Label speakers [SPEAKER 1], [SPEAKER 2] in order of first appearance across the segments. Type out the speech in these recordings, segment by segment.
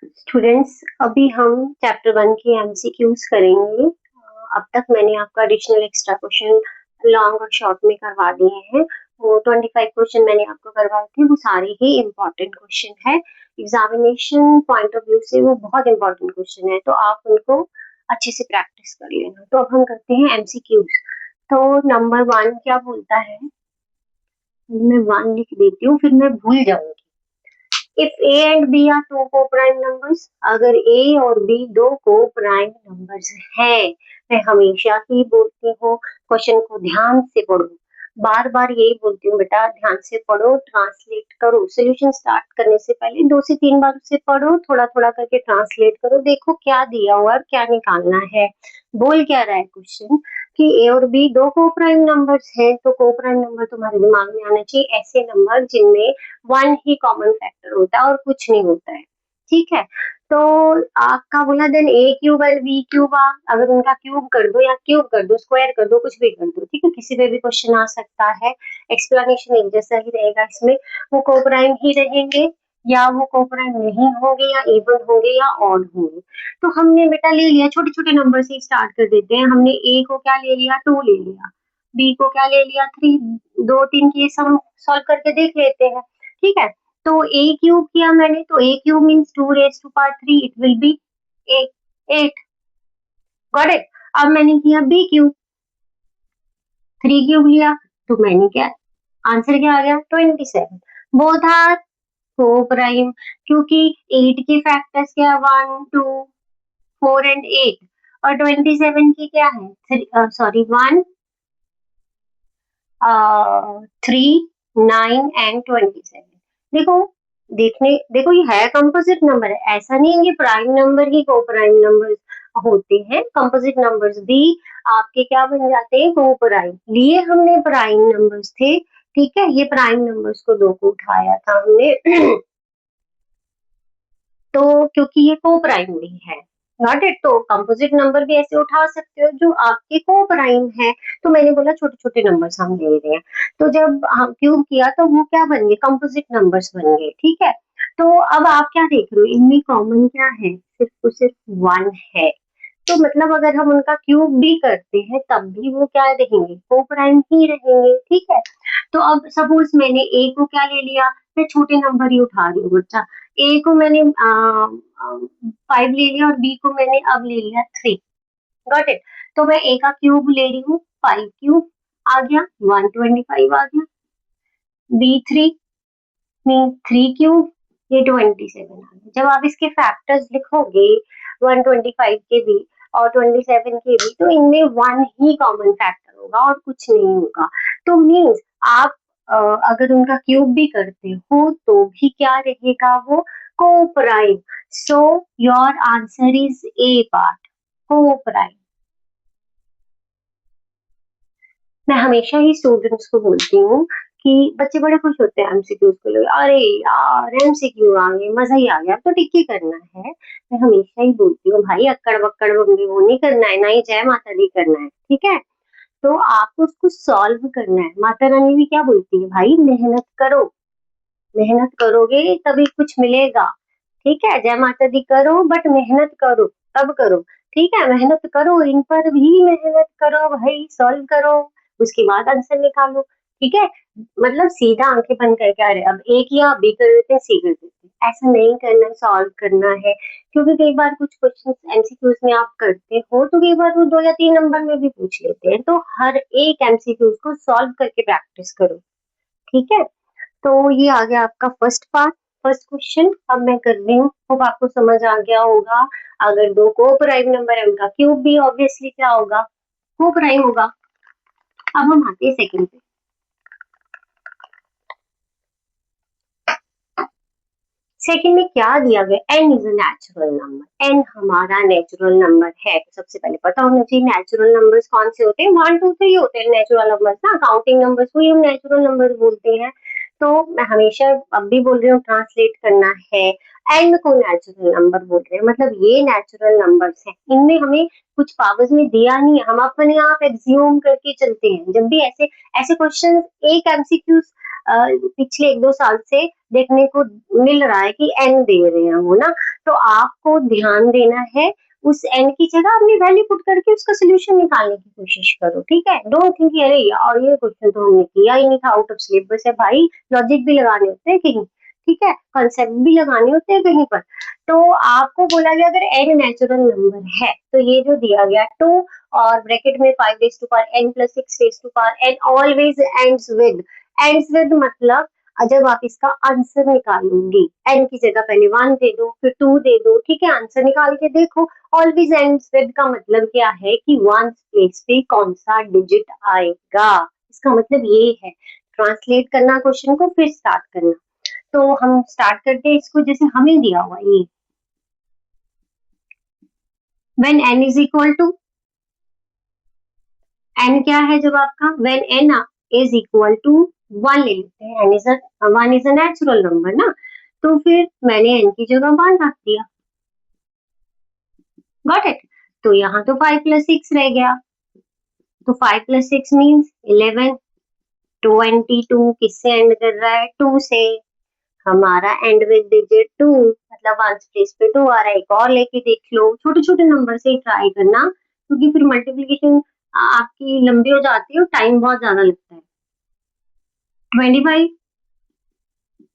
[SPEAKER 1] Students, अभी हम chapter 1 के एमसीक्यूज करेंगे। अब तक मैंने आपका एडिशनल एक्स्ट्रा क्वेश्चन लॉन्ग और शॉर्ट में करवा दिए हैं। वो 25 क्वेश्चन मैंने आपको करवाए थे, वो सारे ही इम्पोर्टेंट क्वेश्चन है। एग्जामिनेशन पॉइंट ऑफ व्यू से वो बहुत इंपॉर्टेंट क्वेश्चन है, तो आप उनको अच्छे से प्रैक्टिस कर लेना। तो अब हम करते हैं एमसीक्यूज। तो नंबर 1 क्या बोलता है, मैं 1 लिख देती हूँ, फिर मैं भूल जाऊंगी। If A and B are two co-prime numbers, अगर A और B दो co-prime numbers हैं, मैं हमेशा ही बोलती हूँ क्वेश्चन को ध्यान से पढ़ो, बार बार यही बोलती हूँ बेटा, ध्यान से पढ़ो, ट्रांसलेट करो। सोल्यूशन स्टार्ट करने से पहले 2 से 3 बार उसे पढ़ो, थोड़ा थोड़ा करके ट्रांसलेट करो, देखो क्या दिया हुआ है, क्या निकालना है, बोल क्या रहा है क्वेश्चन कि ए और बी दो को प्राइम नंबर्स हैं। तो को प्राइम नंबर तुम्हारे दिमाग में आना चाहिए ऐसे नंबर जिनमें 1 ही कॉमन फैक्टर होता है और कुछ नहीं होता है। ठीक है, तो आपका बोला then A cube and B cube, अगर उनका क्यूब कर दो या क्यूब कर दो, स्क्वायर कर दो, कुछ भी कर दो, ठीक है, किसी पे भी क्वेश्चन आ सकता है। एक्सप्लेनेशन एक जैसा ही रहेगा इसमें, वो को प्राइम ही रहेंगे या वो को प्राइम नहीं होंगे या इवन होंगे या ऑड होंगे। तो हमने बेटा ले लिया, छोटे छोटे नंबर से स्टार्ट कर देते हैं। हमने ए को क्या ले लिया, 2 ले लिया, बी को क्या ले लिया, 3। 2 3 की सम सॉल्व करके देख लेते हैं। ठीक है, तो ए क्यूब किया मैंने, तो A cube means 2 raise to power 3, it will be 8। Got it. अब मैंने किया बी क्यूब, 3 क्यूब लिया, तो मैंने क्या, आंसर क्या आ गया, 27। बोथ आर को प्राइम, क्योंकि 8 के फैक्टर्स क्या, 1 2 4 एंड 8, और 27 की क्या है, सॉरी 1 3 9 एंड 27। देखो, देखो ये है कंपोजिट नंबर है, ऐसा नहीं है कि प्राइम नंबर ही को प्राइम नंबर होते हैं। कंपोजिट नंबर्स भी आपके क्या बन जाते हैं, को प्राइम। लिए हमने प्राइम नंबर्स थे, ठीक है, ये प्राइम नंबर्स को 2 को उठाया था हमने तो क्योंकि ये को प्राइम भी है, नॉट इट, तो कंपोजिट नंबर भी ऐसे उठा सकते हो जो आपके को प्राइम है। तो मैंने बोला छोटे छोटे नंबर्स हम ले रहे हैं, तो जब हम क्यूब किया तो वो क्या बन गए, कंपोजिट नंबर्स बन गए। ठीक है, तो अब आप क्या देख रहे हो, इनमें कॉमन क्या है, सिर्फ तो सिर्फ 1 है। तो मतलब अगर हम उनका क्यूब भी करते हैं तब भी वो क्या रहेंगे, को प्राइम ही रहेंगे। ठीक है, तो अब सपोज मैंने ए को क्या ले लिया, मैं छोटे नंबर ही उठा रही हूँ बच्चा, ए को मैंने 5 ले लिया और बी को मैंने अब ले लिया 3। Got it. तो मैं ए का क्यूब ले रही हूँ, 5 क्यूब आ गया, 125 आ गया। बी 3 मीन 3 क्यूब, ये 27 आ गया। जब आप इसके फैक्टर्स लिखोगे 125 के भी और 27 के भी, तो इनमें 1 ही कॉमन फैक्टर होगा और कुछ नहीं होगा। तो मीन्स आप अगर उनका क्यूब भी करते हो तो भी क्या रहेगा, वो को prime. So your answer is a part, को प्राइम। मैं हमेशा ही स्टूडेंट्स को बोलती हूँ कि बच्चे बड़े खुश होते हैं एमसीक्यूज को लेकर, अरे यार एमसीक्यू आ गए, मजा ही आ गया, अब तो टिक ही करना है। मैं हमेशा ही बोलती हूँ भाई, अक्कड़ बक्कड़ बम्बे वो नहीं करना है, ना ही जय माता दी करना है। ठीक है, तो आपको उसको सॉल्व करना है। माता रानी भी क्या बोलती है, भाई मेहनत करो, मेहनत करोगे तभी कुछ मिलेगा। ठीक है, जय माता दी करो बट मेहनत करो, तब करो। ठीक है, मेहनत करो, इन पर भी मेहनत करो भाई, सॉल्व करो, उसके बाद आंसर निकालो। ठीक है, मतलब सीधा आंखें बंद करके, अरे अब ए किया बी कर देते हैं, सी कर देते हैं, ऐसा नहीं करना, सॉल्व करना है। क्योंकि कई बार कुछ क्वेश्चन एमसीक्यूज में आप करते हो तो कई बार वो 2 या 3 नंबर में भी पूछ लेते हैं, तो हर एक एमसीक्यूज को सॉल्व करके प्रैक्टिस करो। ठीक है, तो ये आ गया आपका फर्स्ट पार्ट, फर्स्ट क्वेश्चन। अब मैं कर रही हूँ, होप आपको समझ आ गया होगा। अगर दो को प्राइम नंबर है, उनका क्यूब भी ऑब्वियसली क्या होगा, को प्राइम होगा। अब हम आते हैं सेकंड पे। सेकंड में क्या दिया गया, n is a natural number. n हमारा नेचुरल नंबर है, तो सबसे पहले पता होना चाहिए नेचुरल नंबर्स कौन से होते हैं, 1 2 3 होते हैं नेचुरल नंबर्स ना, काउंटिंग नंबर्स को ही हम नेचुरल नंबर्स बोलते हैं। तो मैं हमेशा अब भी बोल रही हूँ ट्रांसलेट करना है। एंड को नेचुरल नंबर बोल रहे हैं, मतलब ये नेचुरल नंबर्स हैं, इनमें हमें कुछ कागज में दिया नहीं है, हम अपने आप एज्यूम करके चलते हैं। जब भी ऐसे ऐसे क्वेश्चन एक एमसीक्यू पिछले 1-2 साल से देखने को मिल रहा है कि एन दे रहे हैं वो ना, तो आपको ध्यान देना है, उस एन की जगह अपनी वैल्यू पुट करके उसका सोल्यूशन निकालने की कोशिश करो, ठीक है। डोंट थिंक अरे यार ये क्वेश्चन तो हमने किया ही नहीं था, आउट ऑफ सिलेबस है। भाई लॉजिक भी लगाने होते हैं कहीं, ठीक है, कॉन्सेप्ट भी लगाने होते हैं कहीं पर। तो आपको बोला गया अगर एन नेचुरल नंबर है तो ये जो दिया गया 2 और ब्रैकेट में 5 raise to power n plus 6 raise to power n always ends with मतलब जब आप इसका आंसर निकालोगे, n की जगह पहले 1 दे दो, फिर 2 दे दो, ठीक है, आंसर निकाल के देखो। ऑलवेज एंड्स विद का मतलब क्या है कि वन प्लेस पे कौन सा डिजिट आएगा, इसका मतलब ये है। ट्रांसलेट करना क्वेश्चन को, फिर स्टार्ट करना। तो हम स्टार्ट करते हैं इसको, जैसे हमें दिया हुआ ये when n is equal to, n क्या है जब आपका when n is equal to 1 ले लेते हैं, n is a natural number ना, तो फिर मैंने n की जगह 1 रख दिया, गॉट इट। तो यहाँ तो 5 प्लस 6 रह गया, तो 5 प्लस 6 मीन्स 11। 22 किससे एंड कर रहा है, 2 से, हमारा एंड विद डिजिट 2, मतलब वंस प्लेस पे 2 आ रहा है। एक और लेके देख लो, छोटे छोटे नंबर से ही ट्राई करना, क्योंकि फिर मल्टीप्लीकेशन आपकी लंबी हो जाती है और टाइम बहुत ज्यादा लगता है। 25,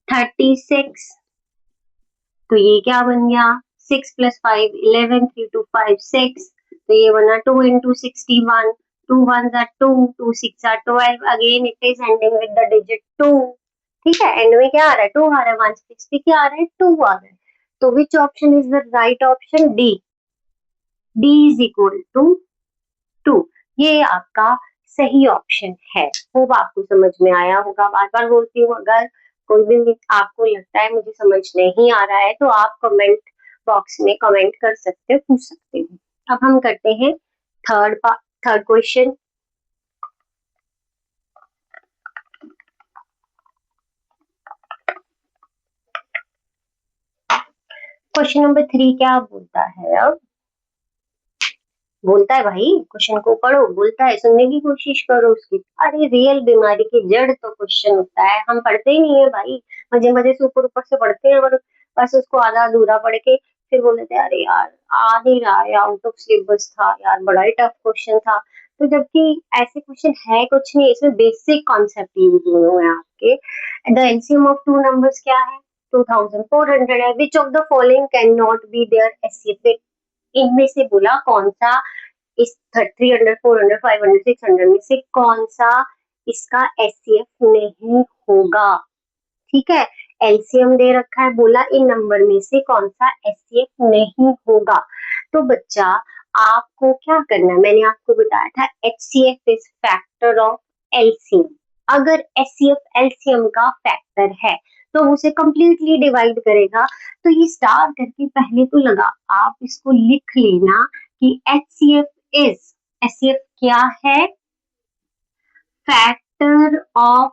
[SPEAKER 1] 36, तो ये क्या बन गया, 6 प्लस 5 11, 3 2 5 6, तो ये बना 2 into 61, 2 1s are 2, 2 6 are 12, again it is ending with the digit 2, ठीक है। एंड में क्या आ रहा है, 2 आ रहा है, 1 6 पे क्या आ रहा है, 2 आ रहा है। तो which option is the right option, D, D is equal to 2, ये आपका सही ऑप्शन है। होप आपको समझ में आया होगा। बार बार बोलती हूँ, अगर कोई भी आपको लगता है मुझे समझ नहीं आ रहा है तो आप कमेंट बॉक्स में कमेंट कर सकते हो, पूछ सकते हो। अब हम करते हैं थर्ड क्वेश्चन। क्वेश्चन नंबर 3 क्या बोलता है, अब बोलता है भाई, क्वेश्चन को पढ़ो, बोलता है सुनने की कोशिश करो उसकी। अरे रियल बीमारी की जड़ तो क्वेश्चन होता है, हम पढ़ते ही नहीं है भाई, मजे मजे से ऊपर ऊपर से पढ़ते हैं और बस उसको आधा अधूरा पढ़ के फिर बोल देते हैं अरे यार आ नहीं रहा है, आउट ऑफ सिलेबस था यार, बड़ा ही टफ क्वेश्चन था। तो जबकि ऐसे क्वेश्चन है कुछ नहीं, इसमें बेसिक कॉन्सेप्ट यूज हुए हैं आपके। The LCM of two numbers क्या है, 2400 है। Which of the following can not be their SCF, इनमें से बोला कौन सा, इस 300 400 500 600 में से कौन सा इसका एचसीएफ नहीं होगा, ठीक है। एलसीएम दे रखा है, बोला इन नंबर में से कौन सा एचसीएफ नहीं होगा। तो बच्चा आपको क्या करना है, मैंने आपको बताया था HCF is factor of LCM. अगर एचसीएफ एलसीएम का फैक्टर है तो उसे कंप्लीटली डिवाइड करेगा। तो ये स्टार करके पहले तो लगा, आप इसको लिख लेना कि एचसीएफ इज, एचसीएफ क्या है, फैक्टर ऑफ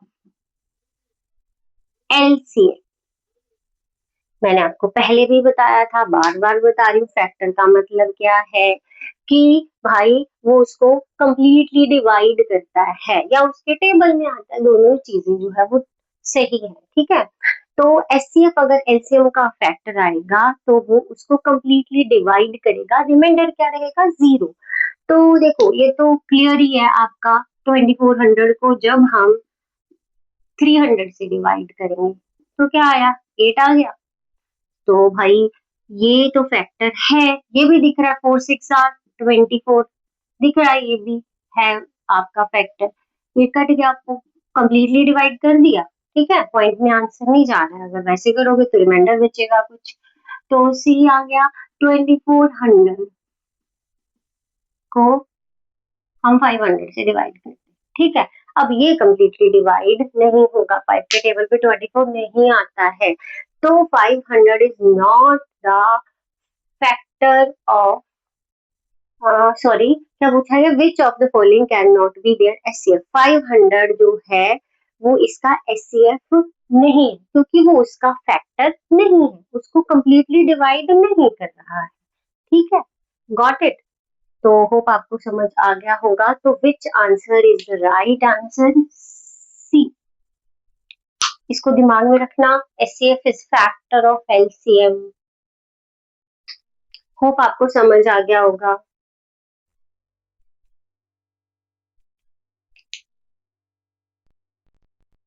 [SPEAKER 1] एलसीएम। मैंने आपको पहले भी बताया था, बार बार बता रही हूँ, फैक्टर का मतलब क्या है कि भाई वो उसको कंप्लीटली डिवाइड करता है या उसके टेबल में आता है, दोनों चीजें जो है वो सही है, ठीक है। तो एचसीएफ अगर एलसीएम का फैक्टर आएगा तो वो उसको कंप्लीटली डिवाइड करेगा, रिमाइंडर क्या रहेगा, 0। तो देखो ये तो क्लियर ही है आपका, 2400 को जब हम 300 से डिवाइड करेंगे तो क्या आया, 8 आ गया। तो भाई ये तो फैक्टर है, ये भी दिख रहा है, 4 6 आर 24 दिख रहा है, ये भी है आपका फैक्टर। ये कट गया, आपको कंप्लीटली डिवाइड कर दिया, ठीक है, पॉइंट में आंसर नहीं जा रहा है। अगर वैसे करोगे तो रिमाइंडर बचेगा कुछ। तो सी आ गया, 2400 को हम 500 से डिवाइड करते हैं, ठीक है। अब ये कंप्लीटली डिवाइड नहीं होगा, 5 के टेबल पे 24 नहीं आता है, तो 500 is not the factor of, sorry क्या पूछा है, which of the following can not be their HCF. 500 जो है वो इसका HCF नहीं है, क्योंकि वो उसका फैक्टर नहीं है, उसको कंप्लीटली डिवाइड नहीं कर रहा है। ठीक है, गॉट इट। तो होप आपको समझ आ गया होगा। तो which answer is the right answer? C. इसको दिमाग में रखना, HCF is factor of LCM। Hope आपको समझ आ गया होगा।